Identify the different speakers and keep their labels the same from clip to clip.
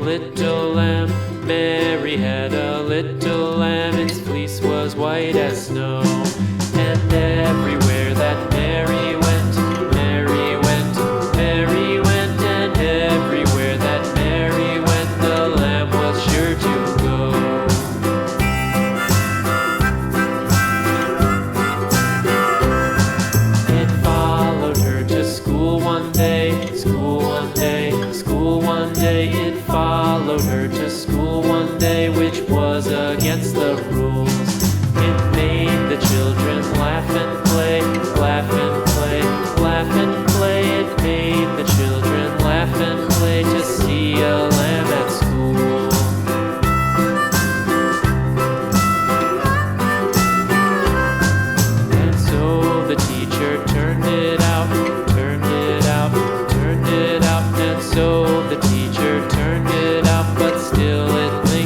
Speaker 1: little lamb. Mary had a little lamb, its fleece was white as snow. And everywhere that Mary went, Mary went, Mary went, and everywhere that Mary went, the lamb was sure to go. It followed her to school one day, school one day, school one day. It followed her to school one day, which was against the rules. It made the children laugh and play, laugh and play, laugh and play. It made the children laugh and play to see a lamb at school. And so the teacher turned it out, turned it out, turned it out. And so the teacher turned it out, but still it lingered.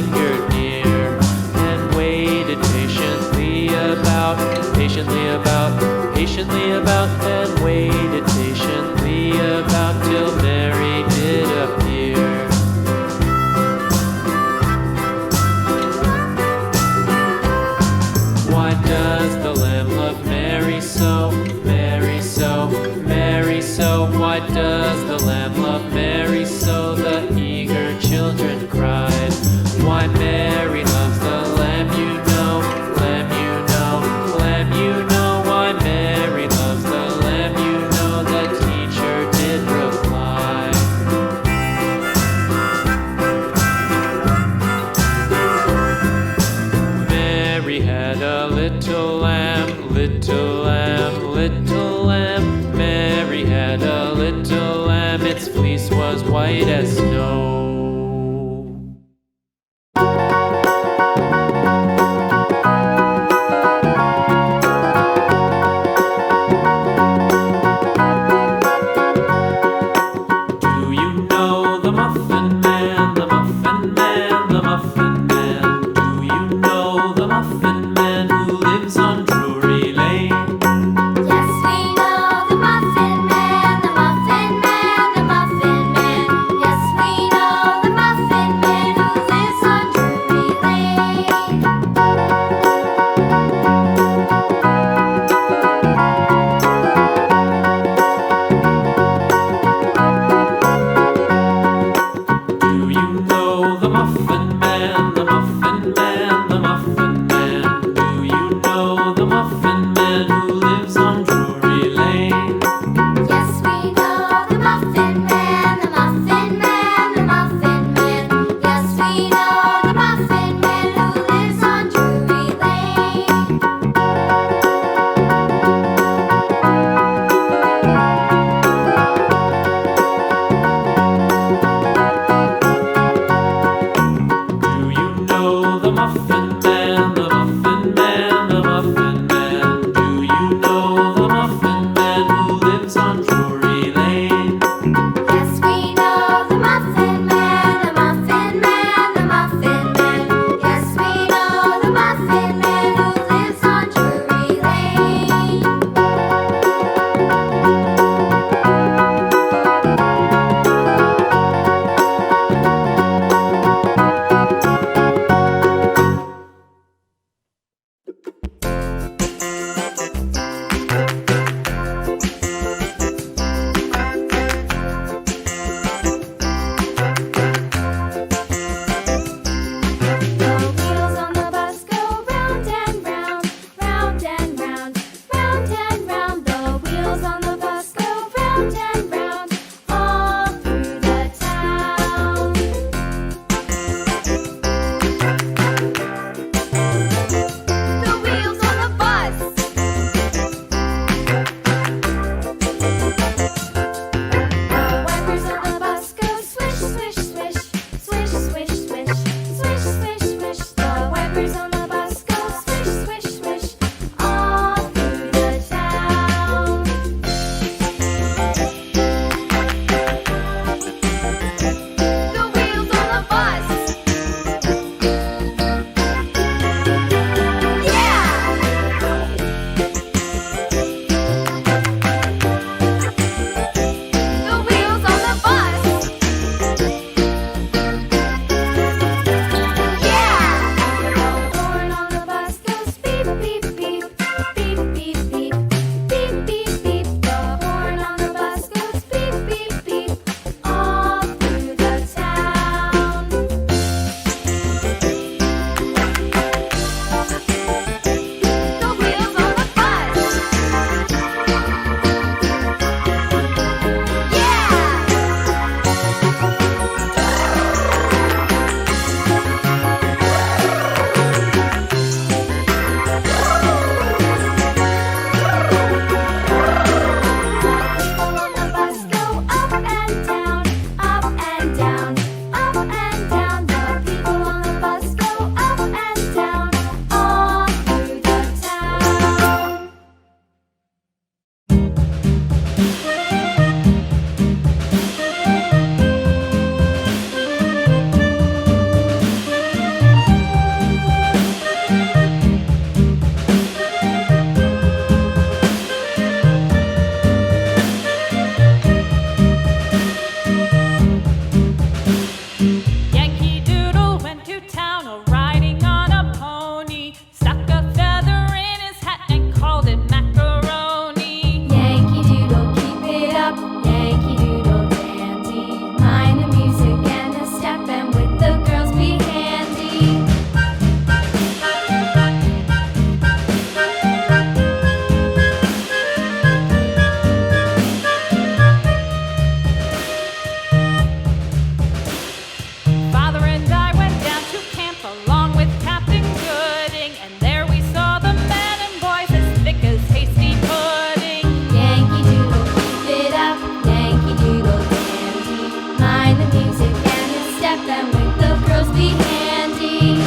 Speaker 2: and with the girls be handy.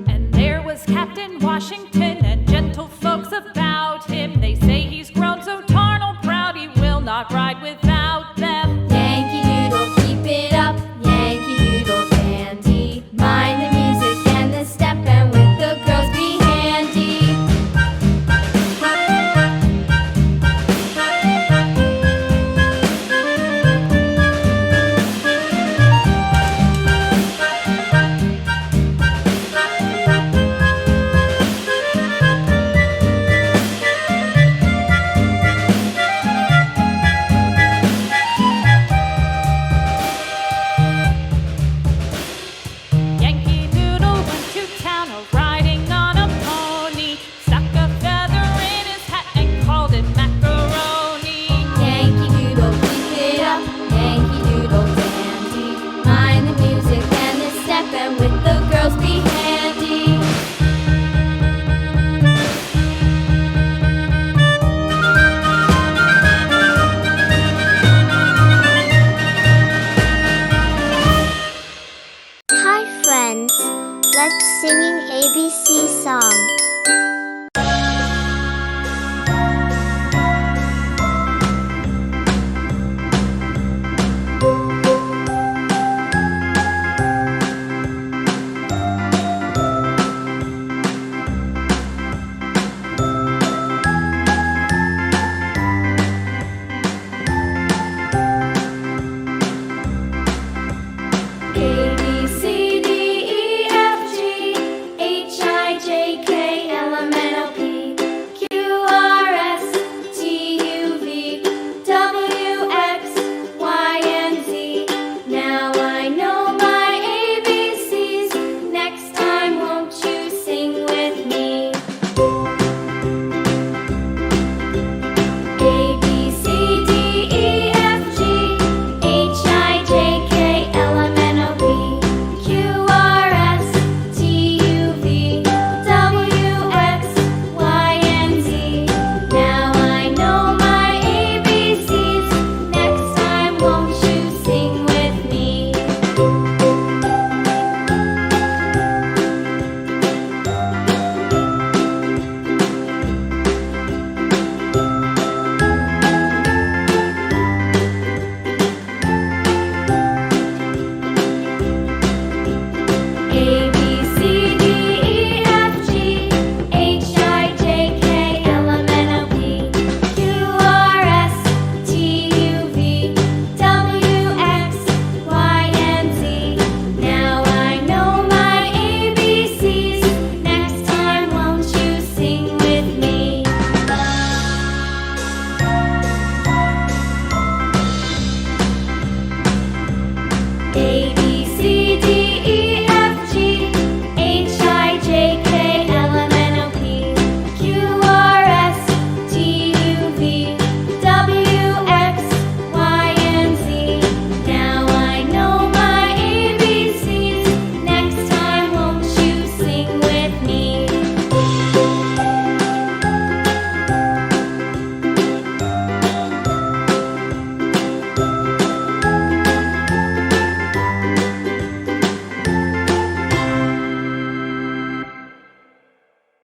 Speaker 3: And there was Captain Washington and gentle folks about him. They say he's grown so tarnal proud he will not ride without them.
Speaker 2: Yankee Doodle, keep it up, Yankee Doodle dandy. Mind the music and the step, and with the girls be handy.
Speaker 3: Yankee Doodle went to town riding on a pony, stuck a feather in his hat and called it macaroni.
Speaker 2: Yankee Doodle, keep it up, Yankee Doodle dandy. Mind the music and the step, and with the girls be handy.
Speaker 4: Hi friends, let's singing ABC song.